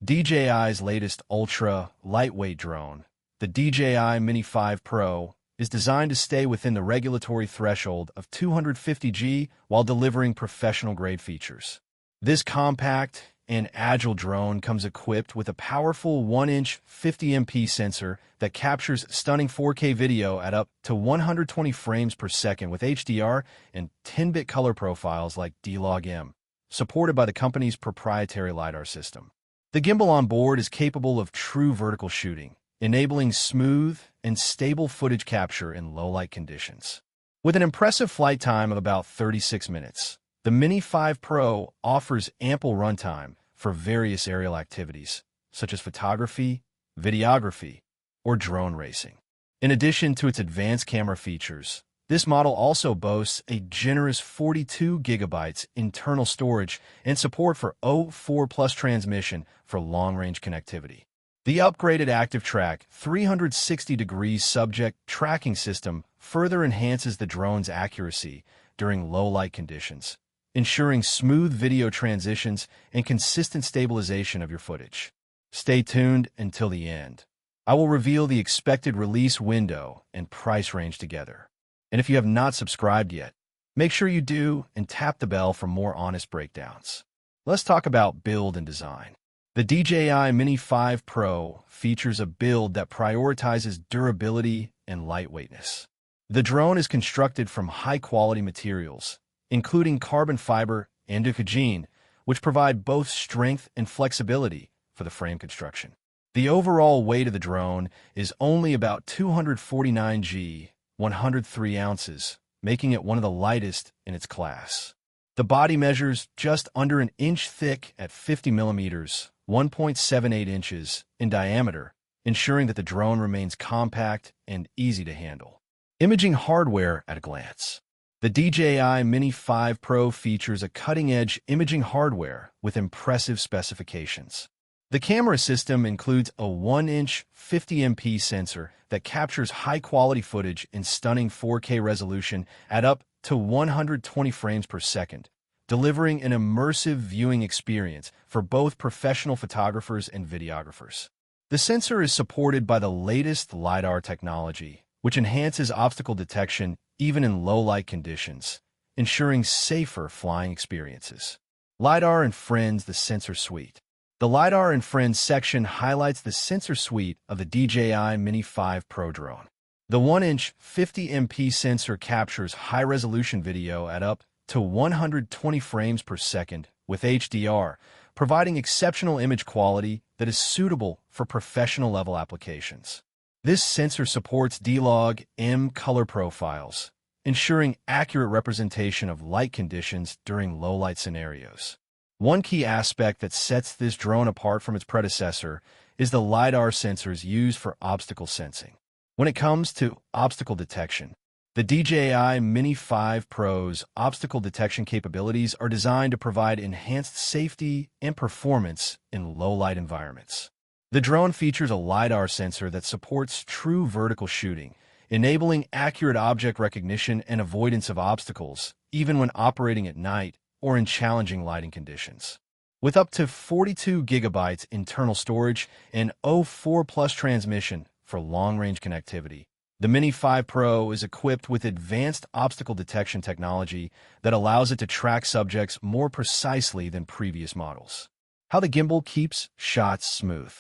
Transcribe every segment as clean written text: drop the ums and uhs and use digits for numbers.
DJI's latest ultra-lightweight drone, the DJI Mini 5 Pro, is designed to stay within the regulatory threshold of 250g while delivering professional-grade features. This compact and agile drone comes equipped with a powerful 1-inch 50MP sensor that captures stunning 4K video at up to 120 frames per second with HDR and 10-bit color profiles like D-Log-M, supported by the company's proprietary LiDAR system. The gimbal on board is capable of true vertical shooting, enabling smooth and stable footage capture in low-light conditions. With an impressive flight time of about 36 minutes, the Mini 5 Pro offers ample runtime for various aerial activities, such as photography, videography, or drone racing. In addition to its advanced camera features, this model also boasts a generous 42 GB internal storage and support for O4+ transmission for long-range connectivity. The upgraded ActiveTrack 360-degree subject tracking system further enhances the drone's accuracy during low-light conditions, ensuring smooth video transitions and consistent stabilization of your footage. Stay tuned until the end. I will reveal the expected release window and price range together. And if you have not subscribed yet, make sure you do and tap the bell for more honest breakdowns. Let's talk about build and design. The DJI Mini 5 Pro features a build that prioritizes durability and lightweightness. The drone is constructed from high-quality materials, including carbon fiber and DJI, which provide both strength and flexibility for the frame construction. The overall weight of the drone is only about 249g, 103 ounces, making it one of the lightest in its class. The body measures just under an inch thick at 50 millimeters, 1.78 inches in diameter, ensuring that the drone remains compact and easy to handle. Imaging hardware at a glance. The DJI Mini 5 Pro features a cutting-edge imaging hardware with impressive specifications. The camera system includes a 1-inch 50MP sensor that captures high-quality footage in stunning 4K resolution at up to 120 frames per second, delivering an immersive viewing experience for both professional photographers and videographers. The sensor is supported by the latest LiDAR technology, which enhances obstacle detection even in low-light conditions, ensuring safer flying experiences. LiDAR and Friends, the sensor suite. The LiDAR and Friends section highlights the sensor suite of the DJI Mini 5 Pro drone. The 1-inch 50MP sensor captures high-resolution video at up to 120 frames per second with HDR, providing exceptional image quality that is suitable for professional-level applications. This sensor supports D-Log-M color profiles, ensuring accurate representation of light conditions during low-light scenarios. One key aspect that sets this drone apart from its predecessor is the LiDAR sensors used for obstacle sensing. When it comes to obstacle detection, the DJI Mini 5 Pro's obstacle detection capabilities are designed to provide enhanced safety and performance in low-light environments. The drone features a LiDAR sensor that supports true vertical shooting, enabling accurate object recognition and avoidance of obstacles, even when operating at night or in challenging lighting conditions. With up to 42 GB internal storage and O4+ transmission for long-range connectivity, the Mini 5 Pro is equipped with advanced obstacle detection technology that allows it to track subjects more precisely than previous models. How the gimbal keeps shots smooth.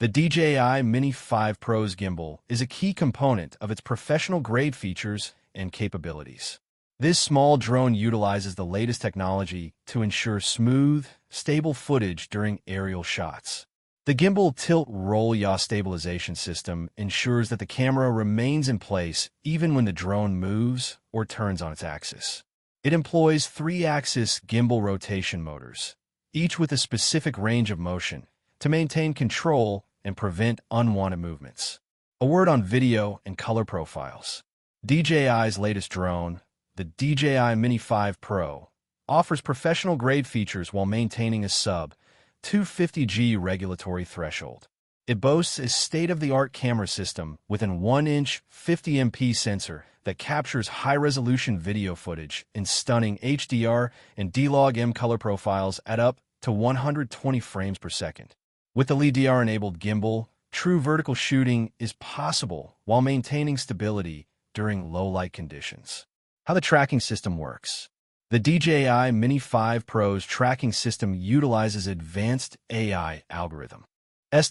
The DJI Mini 5 Pro's gimbal is a key component of its professional-grade features and capabilities. This small drone utilizes the latest technology to ensure smooth, stable footage during aerial shots. The gimbal tilt-roll-yaw stabilization system ensures that the camera remains in place even when the drone moves or turns on its axis. It employs 3-axis gimbal rotation motors, each with a specific range of motion, to maintain control and prevent unwanted movements. A word on video and color profiles. DJI's latest drone, the DJI Mini 5 Pro, offers professional-grade features while maintaining a sub-250g regulatory threshold. It boasts a state-of-the-art camera system with an 1-inch 50MP sensor that captures high-resolution video footage in stunning HDR and D-Log-M color profiles at up to 120 frames per second. With the LiDAR-enabled gimbal, true vertical shooting is possible while maintaining stability during low-light conditions. How the tracking system works. The DJI Mini 5 Pro's tracking system utilizes advanced AI algorithm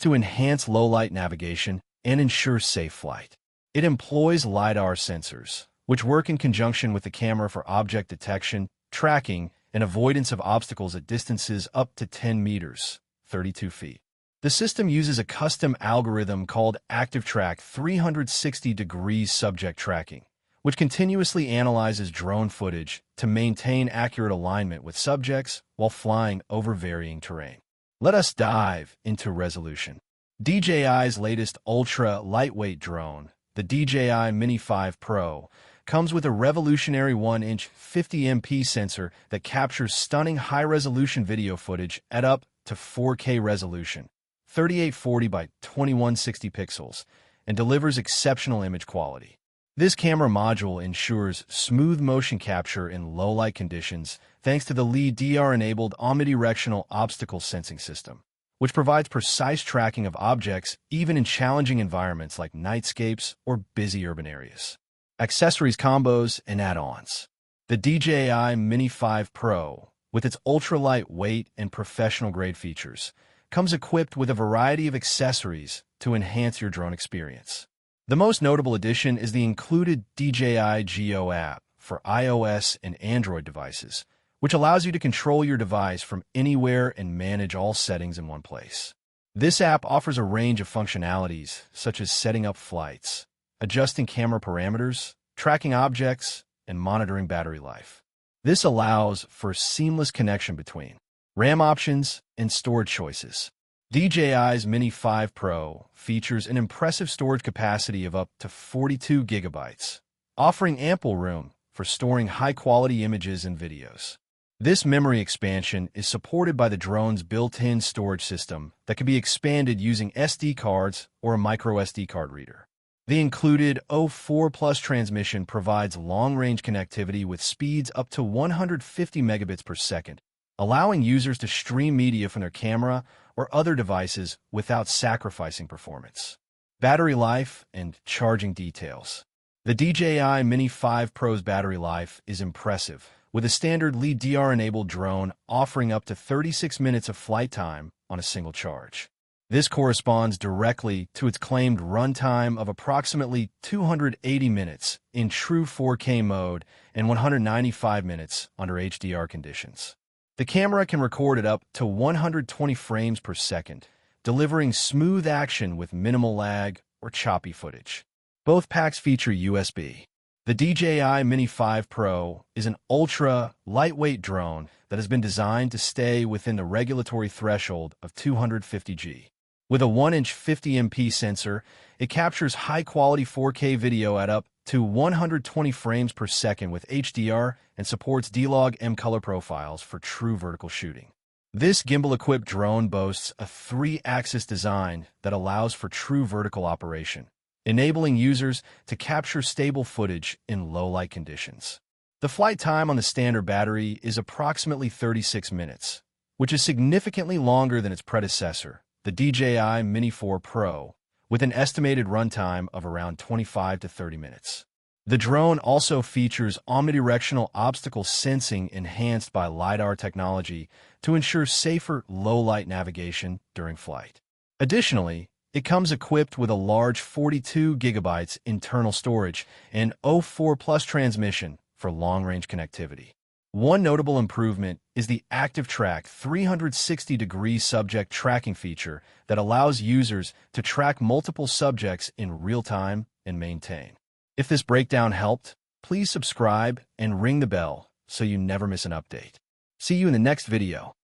to enhance low-light navigation and ensure safe flight. It employs LiDAR sensors, which work in conjunction with the camera for object detection, tracking, and avoidance of obstacles at distances up to 10 meters, 32 feet. The system uses a custom algorithm called ActiveTrack 360-degree subject tracking, which continuously analyzes drone footage to maintain accurate alignment with subjects while flying over varying terrain. Let us dive into resolution. DJI's latest ultra-lightweight drone, the DJI Mini 5 Pro, comes with a revolutionary 1-inch 50MP sensor that captures stunning high-resolution video footage at up to 4K resolution, 3840 by 2160 pixels, and delivers exceptional image quality. This camera module ensures smooth motion capture in low-light conditions thanks to the LiDAR-enabled omnidirectional obstacle sensing system, which provides precise tracking of objects even in challenging environments like nightscapes or busy urban areas. Accessories, combos, and add-ons. The DJI Mini 5 Pro, with its ultra-light weight and professional-grade features, comes equipped with a variety of accessories to enhance your drone experience. The most notable addition is the included DJI Geo app for iOS and Android devices, which allows you to control your device from anywhere and manage all settings in one place. This app offers a range of functionalities, such as setting up flights, adjusting camera parameters, tracking objects, and monitoring battery life. This allows for seamless connection between RAM options and storage choices. DJI's Mini 5 Pro features an impressive storage capacity of up to 42 gigabytes, offering ample room for storing high-quality images and videos. This memory expansion is supported by the drone's built-in storage system that can be expanded using SD cards or a micro SD card reader. The included O4 Plus transmission provides long-range connectivity with speeds up to 150 megabits per second, allowing users to stream media from their camera or other devices without sacrificing performance. Battery life and charging details. The DJI Mini 5 Pro's battery life is impressive, with a standard LiDAR-enabled drone offering up to 36 minutes of flight time on a single charge. This corresponds directly to its claimed runtime of approximately 280 minutes in true 4K mode and 195 minutes under HDR conditions. The camera can record at up to 120 frames per second, delivering smooth action with minimal lag or choppy footage. Both packs feature USB. The DJI Mini 5 Pro is an ultra-lightweight drone that has been designed to stay within the regulatory threshold of 250G. With a 1-inch 50MP sensor, it captures high-quality 4K video at up to 120 frames per second with HDR and supports D-Log M color profiles for true vertical shooting. This gimbal-equipped drone boasts a 3-axis design that allows for true vertical operation, enabling users to capture stable footage in low-light conditions. The flight time on the standard battery is approximately 36 minutes, which is significantly longer than its predecessor, the DJI Mini 4 Pro, with an estimated runtime of around 25 to 30 minutes. The drone also features omnidirectional obstacle sensing enhanced by LiDAR technology to ensure safer low-light navigation during flight. Additionally, it comes equipped with a large 42 gigabytes internal storage and O4 Plus transmission for long-range connectivity. One notable improvement is the ActiveTrack 360-degree subject tracking feature that allows users to track multiple subjects in real time and maintain. If this breakdown helped, please subscribe and ring the bell so you never miss an update. See you in the next video.